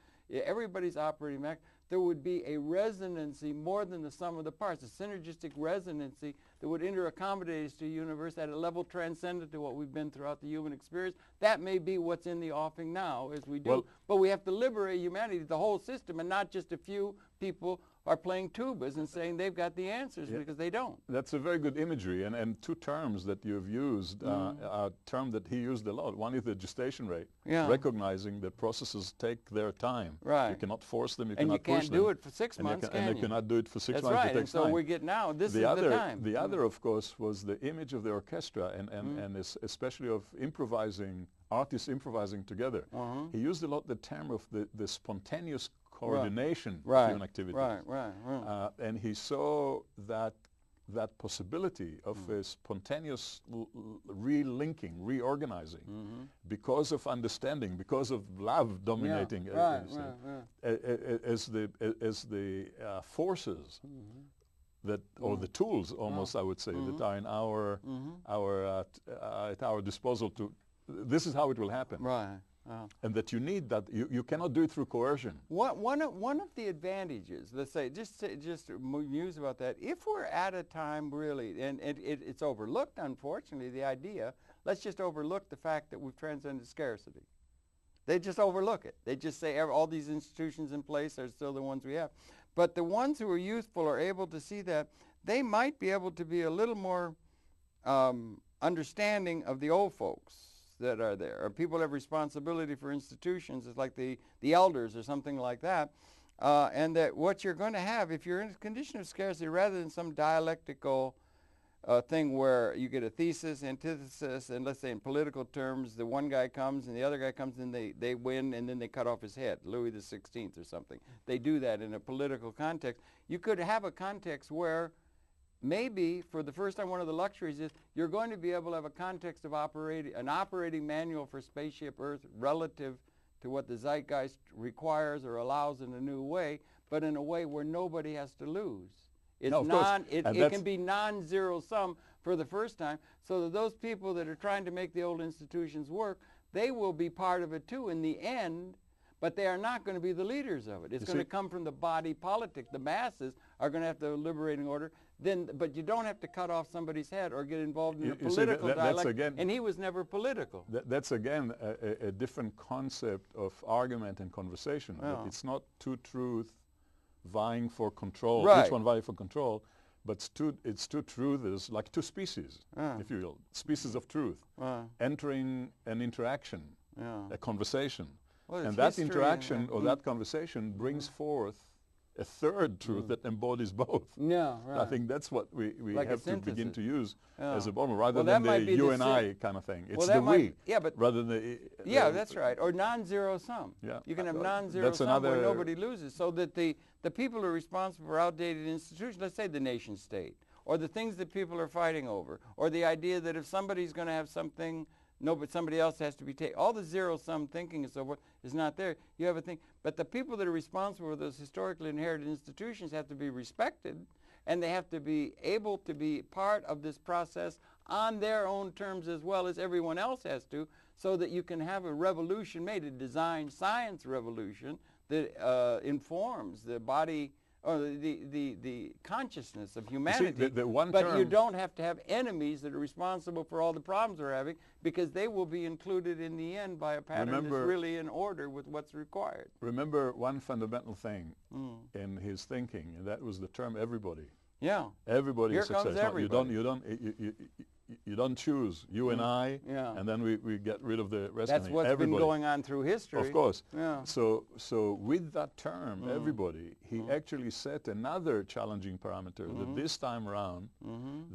Everybody's operating back. There would be a resonancy more than the sum of the parts, a synergistic resonancy that would interaccommodate us to a universe at a level transcendent to what we've been throughout the human experience. That may be what's in the offing now as we do. But we have to liberate humanity, the whole system, and not just a few people are playing tubas and saying they've got the answers, because they don't. That's a very good imagery, and two terms that you've used are a term that he used a lot. One is the gestation rate, recognizing that processes take their time. Right. You cannot force them, you cannot push them. And you can't do it for 6 months, can you? And you cannot do it for 6 That's months, right. it takes time. time. So we get now, this is the time. The other, of course, was the image of the orchestra, and especially of improvising, artists improvising together. He used a lot the term of the spontaneous coordination of human activities. And he saw that possibility of a spontaneous relinking, reorganizing, because of understanding, because of love dominating, as the forces that, or the tools, almost I would say, that are in at our disposal to. This is how it will happen. Right. And that you need that. You cannot do it through coercion. One of the advantages, let's say, just muse about that, if we're at a time really, and it's overlooked, unfortunately, the idea, let's just overlook the fact that we've transcended scarcity. They just overlook it. They just say all these institutions in place are still the ones we have. But the ones who are youthful are able to see that they might be able to be a little more understanding of the old folks that are there, or people have responsibility for institutions. It's like the elders or something like that. And that what you're going to have, if you're in a condition of scarcity, rather than some dialectical thing where you get a thesis, antithesis, and let's say in political terms, the one guy comes and the other guy comes and they win and then they cut off his head, Louis the 16th or something. They do that in a political context. You could have a context where maybe for the first time one of the luxuries is you're going to be able to have a context of an operating manual for spaceship Earth relative to what the zeitgeist requires or allows in a new way, but in a way where nobody has to lose. It's it can be non-zero sum for the first time, so that those people that are trying to make the old institutions work, they will be part of it too in the end, but they are not going to be the leaders of it. It's going to come from the body politic. The masses are going to have the liberating order. But you don't have to cut off somebody's head or get involved in a political dialect, and he was never political. That's again a different concept of argument and conversation. Oh. It's not two truths vying for control, right. Each one vying for control, but it's two truths, like two species, if you will, species of truth, entering an interaction, a conversation. Well, and that interaction or that conversation brings forth a third truth that embodies both. Yeah, right. I think that's what we like have to begin to use as a model, rather well, than the you and I kind of thing. It's the we, rather than the... that's right. Or non-zero sum. Yeah. You can have non-zero sum where nobody loses, so that the people who are responsible for outdated institutions, let's say the nation state, or the things that people are fighting over, or the idea that if somebody's going to have something, no, but somebody else has to be taken. All the zero-sum thinking and so forth is not there. You have a thing. But the people that are responsible for those historically inherited institutions have to be respected, and they have to be able to be part of this process on their own terms as well as everyone else has to, so that you can have a revolution made, a design science revolution that informs the body or the consciousness of humanity, but you don't have to have enemies that are responsible for all the problems we're having, because they will be included in the end by a pattern that's really in order with what's required. Remember one fundamental thing in his thinking, and that was the term everybody. Yeah. Everybody is success. You don't choose, you and I, and then we get rid of the rest. That's what's been going on through history. Of course. Yeah. So with that term, everybody, he actually set another challenging parameter, that this time around,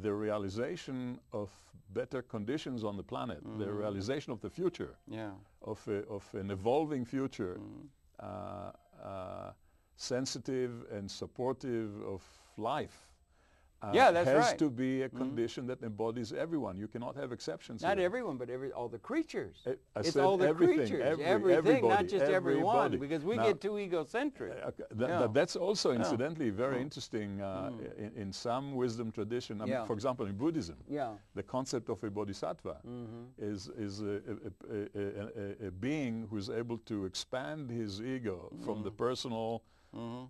the realization of better conditions on the planet, the realization of the future, of an evolving future, sensitive and supportive of life, has to be a condition that embodies everyone. You cannot have exceptions. Not everyone, but all the creatures. It's all the creatures, everything, not just everyone, because we get too egocentric. That's also incidentally very interesting in some wisdom tradition. I mean, for example, in Buddhism, the concept of a bodhisattva is a being who is able to expand his ego from the personal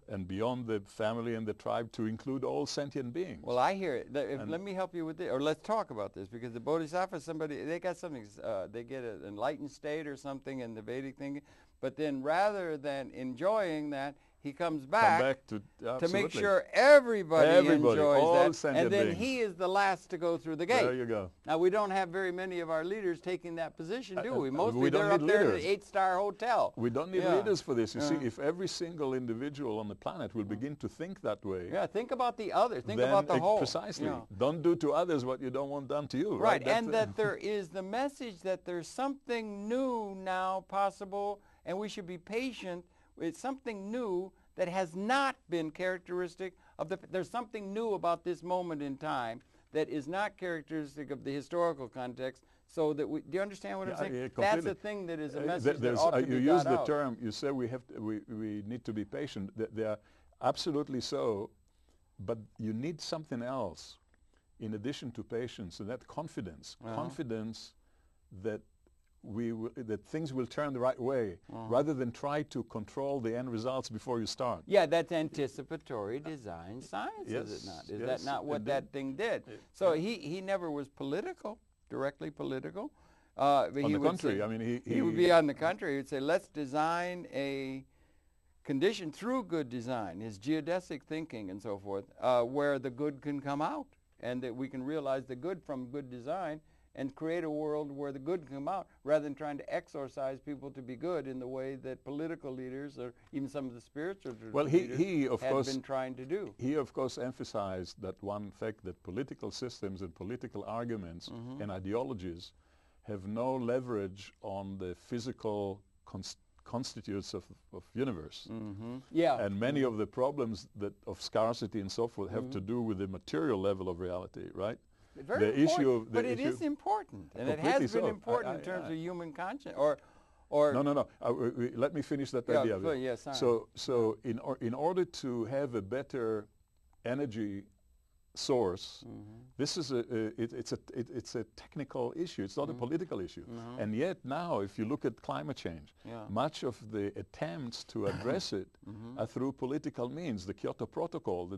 and beyond the family and the tribe to include all sentient beings. Well, I hear it. Let me help you with this, or let's talk about this, because the bodhisattva, they got something, they get an enlightened state or something in the Vedic thinking, but then rather than enjoying that, he comes back to make sure everybody enjoys that, and then he is the last to go through the gate. There you go. Now, we don't have very many of our leaders taking that position, do we? Mostly we don't they're up there in leaders. the 8-star hotel. We don't need leaders for this. You see, if every single individual on the planet will begin to think that way, think about the other, think about the whole. Precisely. Don't do to others what you don't want done to you. Right, and that there is the message that there's something new now possible, and we should be patient. It's something new that has not been characteristic of there's something new about this moment in time that is not characteristic of the historical context, so that do you understand what I'm saying? Yeah, that's the thing that is a message that ought to be You use the out. term, you say we need to be patient. They are absolutely so, but you need something else in addition to patience, and that confidence. Confidence that that things will turn the right way, rather than try to control the end results before you start. Yeah, that's anticipatory design science, is it not? Is that not what that thing did? So he never was political, directly political. But On he the would contrary, say, I mean, he would be on the contrary. He would say, let's design a condition through good design, his geodesic thinking and so forth, where the good can come out and that we can realize the good from good design and create a world where the good can come out rather than trying to exorcise people to be good in the way that political leaders or even some of the spiritual leaders have been trying to do. He, of course, emphasized that one fact that political systems and political arguments and ideologies have no leverage on the physical constitutes of universe. Yeah. And many of the problems that of scarcity and so forth have to do with the material level of reality, right? Very important, but it is important, and it has been important in terms of human conscience. Or no. Let me finish that idea. Yes. So in order to have a better energy source, this is it's a technical issue. It's not a political issue. And yet now, if you look at climate change, much of the attempts to address it are through political means. The Kyoto Protocol,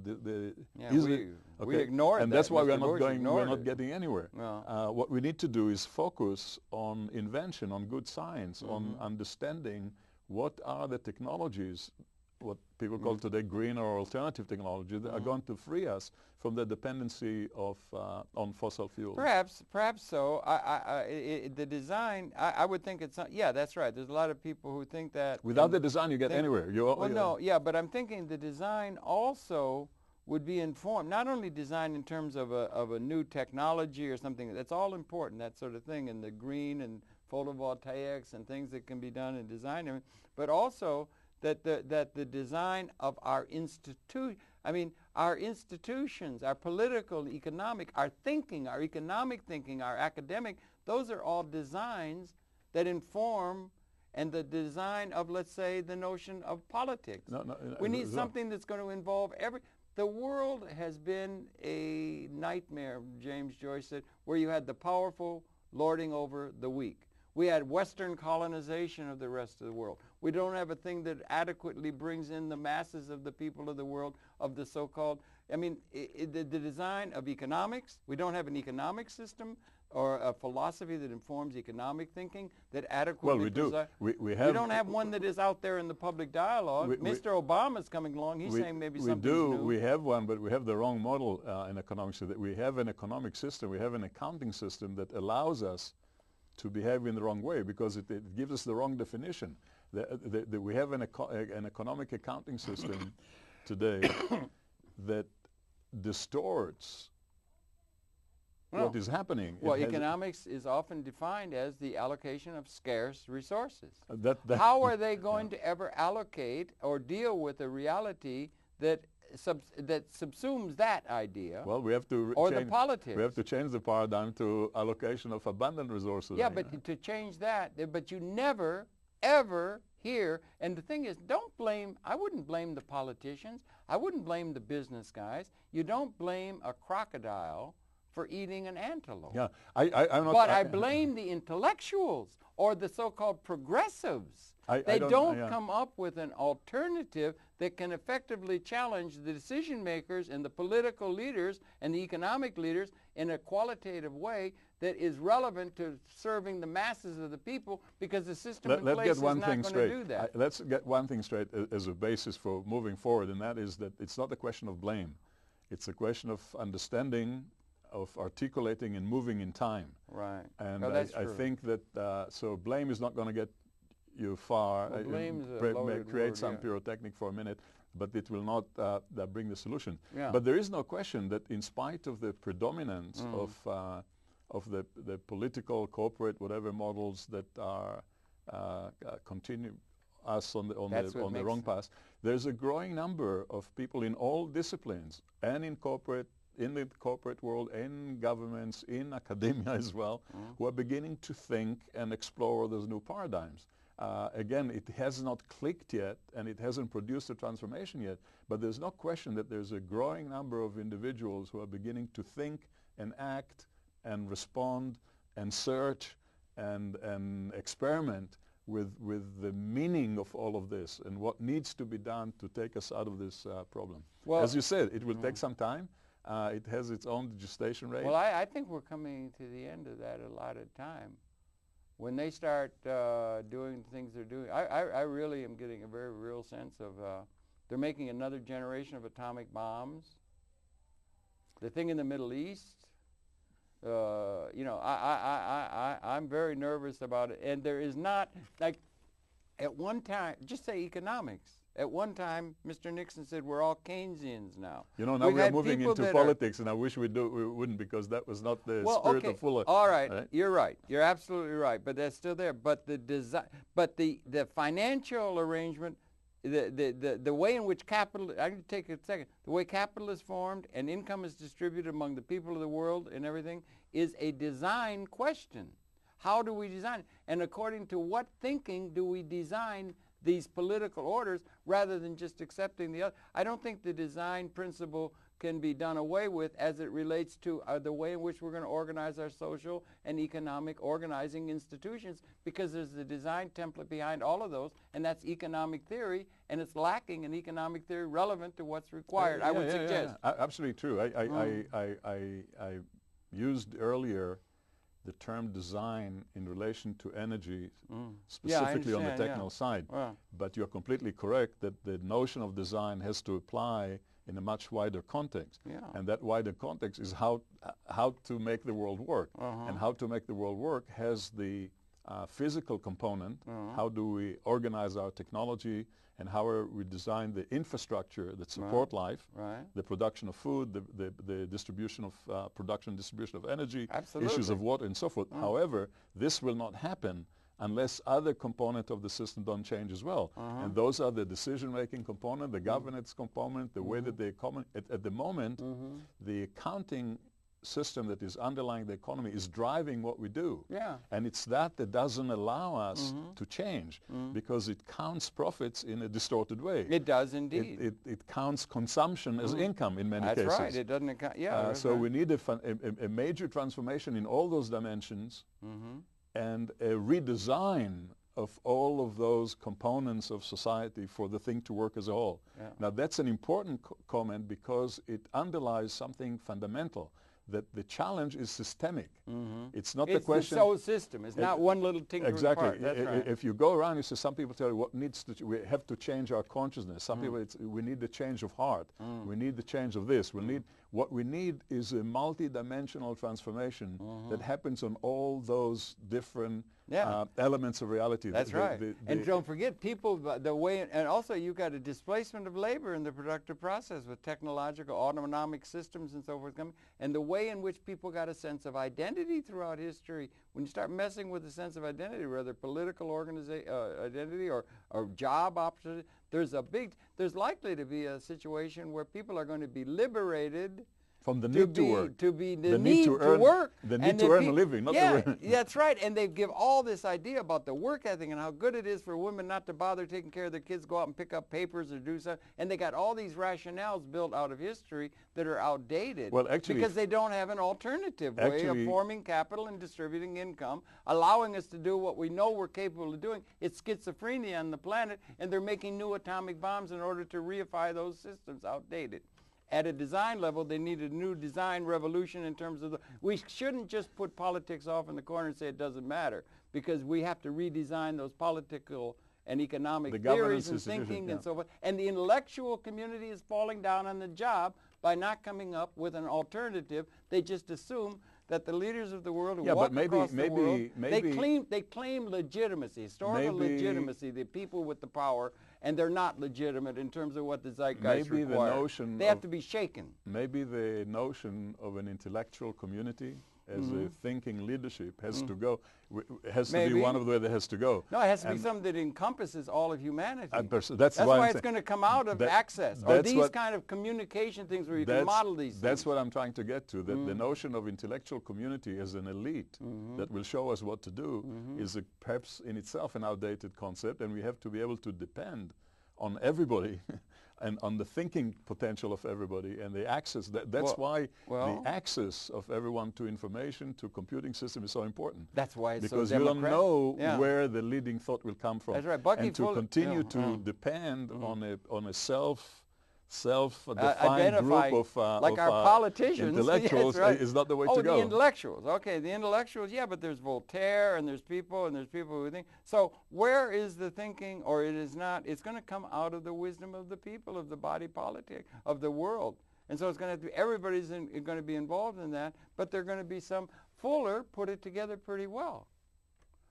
we ignore it, and that's why we're not getting anywhere. What we need to do is focus on invention, on good science, on understanding what are the technologies, what people call today green or alternative technology, that are going to free us from the dependency of on fossil fuels. Perhaps so. The design, I would think it's not, yeah, that's right. There's a lot of people who think that without the design you get anywhere. But I'm thinking the design also would be informed, not only design in terms of a new technology or something. That's all important, that sort of thing, and the green and photovoltaics and things that can be done in design, but also that the design of our our institutions, our political, economic, our thinking, our economic thinking, our academic, those are all designs that inform, and the design of, let's say, the notion of politics. We need something that's going to involve the world has been a nightmare, James Joyce said, where you had the powerful lording over the weak. We had Western colonization of the rest of the world. We don't have a thing that adequately brings in the masses of the people of the world, of the so-called, the design of economics. We don't have an economic system or a philosophy that informs economic thinking that adequately... Well, we do. We don't have one that is out there in the public dialogue. Mr. Obama's coming along. He's saying maybe something's new. We have one, but we have the wrong model in economics. So that we have an economic system. We have an accounting system that allows us to behave in the wrong way because it gives us the wrong definition. We have an economic accounting system today that distorts what is happening. Well, economics is often defined as the allocation of scarce resources. How are they going to ever allocate or deal with a reality that subsumes that idea? Well, we have to the politics. We have to change the paradigm to allocation of abundant resources. Yeah, but to change that, but you never, ever hear, and the thing is, I wouldn't blame the politicians. I wouldn't blame the business guys. You don't blame a crocodile for eating an antelope. Yeah, I blame the intellectuals or the so-called progressives. They don't come up with an alternative that can effectively challenge the decision makers and the political leaders and the economic leaders in a qualitative way that is relevant to serving the masses of the people, because the system in place is not going to do that. Let's get one thing straight as a basis for moving forward, and that is that it's not a question of blame. It's a question of understanding, of articulating and moving in time. Right. And I think that, so blame is not going to get you far. Well, blame may create some pyrotechnic for a minute, but it will not bring the solution. Yeah. But there is no question that in spite of the predominance of the political, corporate, whatever models that are continue us on the wrong path, there's a growing number of people in all disciplines and in the corporate world, in governments, in academia as well, who are beginning to think and explore those new paradigms. Again, it has not clicked yet, and it hasn't produced a transformation yet, but there's no question that there's a growing number of individuals who are beginning to think and act and respond and search and experiment with the meaning of all of this and what needs to be done to take us out of this problem. Well, as you said, it will take some time. It has its own gestation rate. Well, I think we're coming to the end of that allotted time. when they start doing the things they're doing, I really am getting a very real sense of they're making another generation of atomic bombs. The thing in the Middle East, you know, I'm very nervous about it. And there is not, like, at one time, just say economics. At one time, Mr. Nixon said we're all Keynesians now. You know, now we are moving into politics, and I wish we wouldn't, because that was not the spirit of Fuller. All right, you're right. You're absolutely right. But that's still there. But the design, but the financial arrangement, the way in which capital, I can take a second, the way capital is formed and income is distributed among the people of the world and everything is a design question. How do we design it? And according to what thinking do we design these political orders rather than just accepting the other? I don't think the design principle can be done away with as it relates to the way in which we're going to organize our social and economic organizing institutions, because there's the design template behind all of those, and that's economic theory, and it's lacking an economic theory relevant to what's required, I would suggest. Absolutely true. I used earlier the term design in relation to energy, specifically on the technical side. But you're completely correct that the notion of design has to apply in a much wider context. And that wider context is how to make the world work. And how to make the world work has the physical component. How do we organize our technology, and how we design the infrastructure that support life, the production of food, the distribution of production, distribution of energy, issues of water, and so forth. However, this will not happen unless other components of the system don't change as well. And those are the decision-making component, the governance component, the way that the economy, at the moment, the accounting system that is underlying the economy is driving what we do. And it's that doesn't allow us to change, because it counts profits in a distorted way. It does indeed. It counts consumption as income in many cases. That's right. It doesn't account. So we need a major transformation in all those dimensions, and a redesign of all of those components of society for the thing to work as a whole. Now that's an important comment, because it underlies something fundamental, that the challenge is systemic. It's not the question. It's the whole system. It's not one little tinkering part. That's right. If you go around, you see some people tell you what needs to. We have to change our consciousness. Some people, we need the change of heart. We need the change of this. What we need is a multi-dimensional transformation that happens on all those different elements of reality. That's right. And don't forget, people, the way, and also you've got a displacement of labor in the productive process with technological, autonomic systems and so forth coming, and the way in which people got a sense of identity throughout history. When you start messing with the sense of identity, whether political identity or job opportunity, there's likely to be a situation where people are going to be liberated from the need to work, the need to work, the need to earn a living. That's right. And they give all this idea about the work ethic and how good it is for women not to bother taking care of their kids, go out and pick up papers or do something. And they got all these rationales built out of history that are outdated. Well, actually, because they don't have an alternative way of forming capital and distributing income, allowing us to do what we know we're capable of doing. It's schizophrenia on the planet, and they're making new atomic bombs in order to reify those systems outdated. At a design level, they need a new design revolution in terms of we shouldn't just put politics off in the corner and say it doesn't matter, because we have to redesign those political and economic theories and thinking and so forth. And the intellectual community is falling down on the job by not coming up with an alternative. They just assume that the leaders of the world who walk across the world, they claim legitimacy, historical legitimacy, the people with the power, and they're not legitimate in terms of what the zeitgeist requires. They have to be shaken. Maybe the notion of an intellectual community as a thinking leadership has to go, has to be one of the way that has to go. No, it has to be something that encompasses all of humanity. That's why it's going to come out of access, or these kind of communication things where you can model these things. That's what I'm trying to get to, that the notion of intellectual community as an elite that will show us what to do is perhaps in itself an outdated concept, and we have to be able to depend on everybody and on the thinking potential of everybody and the access. That's why the access of everyone to information, to computing system is so important. That's why it's because so democratic. You don't know where the leading thought will come from. That's right. And to continue to depend on a self-defined group of like our politicians, intellectuals yes, right. is not the way oh, to go. The intellectuals. Okay, the intellectuals, yeah, but there's Voltaire and there's people who think. So where is the thinking, or it is not, it's going to come out of the wisdom of the people, of the body politic, of the world. And so it's going to everybody's going to be involved in that, but they're going to be some. Fuller put it together pretty well.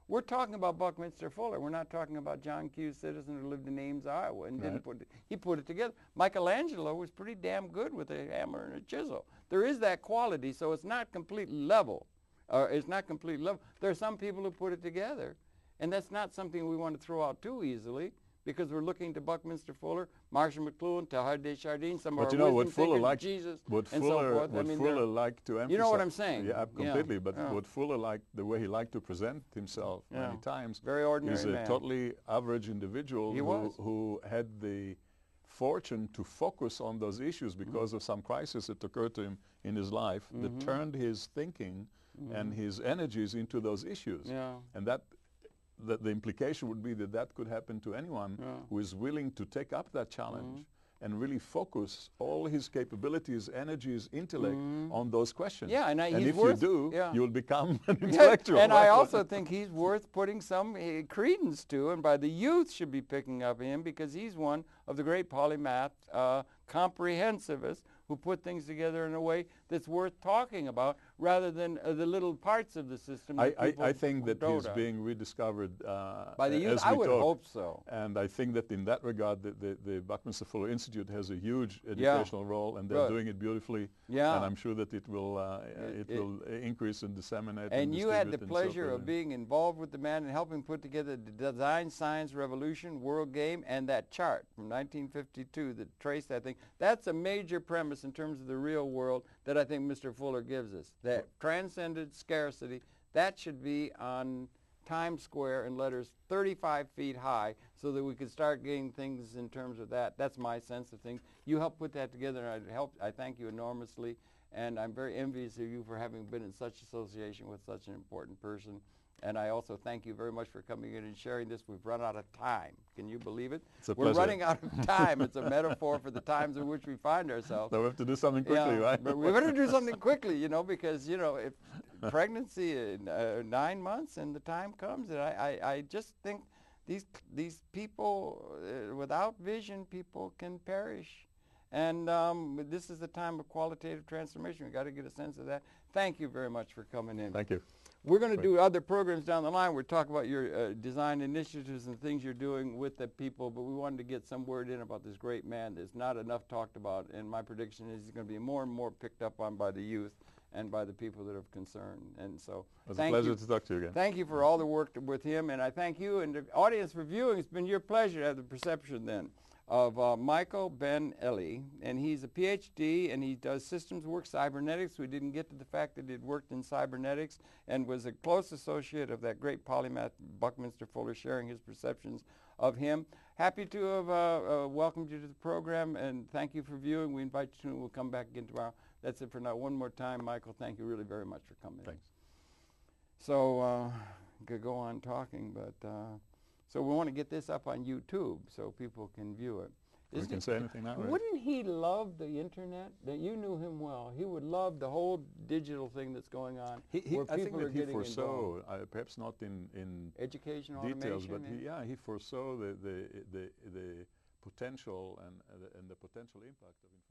We're talking about Buckminster Fuller. We're not talking about John Q. Citizen who lived in Ames, Iowa, and didn't put it. He put it together. Michelangelo was pretty damn good with a hammer and a chisel. There is that quality, so it's not completely level. It's not completely level. There are some people who put it together, and that's not something we want to throw out too easily, because we're looking to Buckminster Fuller, Marshall McLuhan, Teilhard de Chardin, some of our wisdom thinkers, Jesus, and so forth. What Fuller liked to emphasize. You know what I'm saying? Yeah, completely. But what Fuller liked, the way he liked to present himself many times, very ordinary is a totally average individual who had the fortune to focus on those issues because of some crisis that occurred to him in his life that turned his thinking and his energies into those issues. And that the implication would be that that could happen to anyone who is willing to take up that challenge and really focus all his capabilities, energies, intellect on those questions. Yeah, and if you do, you'll become an intellectual. And I also think he's worth putting some credence to, and by the youth should be picking up him, because he's one of the great polymath comprehensivists who put things together in a way that's worth talking about, rather than the little parts of the system. I think that he's being rediscovered by the youth. I would hope so. And I think that in that regard, the Buckminster Fuller Institute has a huge educational role, and they're doing it beautifully. Yeah. And I'm sure that it will increase and disseminate. And you had the pleasure of being involved with the man and helping put together the Design Science Revolution, World Game, and that chart from 1952 that traced that thing. That's a major premise in terms of the real world that I think Mr. Fuller gives us. That transcended scarcity, that should be on Times Square in letters 35 feet high, so that we could start getting things in terms of that. That's my sense of things. You helped put that together, and I thank you enormously, and I'm very envious of you for having been in such association with such an important person. And I also thank you very much for coming in and sharing this. We've run out of time. Can you believe it? It's a pleasure. We're running out of time. It's a metaphor for the times in which we find ourselves. So we have to do something quickly, right? But we better do something quickly, you know, because, you know, if pregnancy in 9 months and the time comes, and I just think these people, without vision, people can perish. And this is the time of qualitative transformation. We've got to get a sense of that. Thank you very much for coming in. Thank you. We're going to do other programs down the line. We're talking about your design initiatives and things you're doing with the people, but we wanted to get some word in about this great man that's not enough talked about, and my prediction is he's going to be more and more picked up on by the youth and by the people that are concerned. And so it's a pleasure to talk to you again. Thank you for all the work with him, and I thank you and the audience for viewing. It's been your pleasure to have the perception then of Michael Ben-Eli, and he's a Ph.D. and he does systems work, cybernetics. We didn't get to the fact that he'd worked in cybernetics and was a close associate of that great polymath Buckminster Fuller, sharing his perceptions of him. Happy to have welcomed you to the program, and thank you for viewing. We invite you to, we'll come back again tomorrow. That's it for now. One more time, Michael, thank you really very much for coming. Thanks. So, could go on talking, but so we want to get this up on YouTube so people can view it. We can say anything now, right? Wouldn't he love the internet? That you knew him well. He would love the whole digital thing that's going on. I think that he foresaw, perhaps not in education details, automation, but he foresaw the potential and the potential impact of information.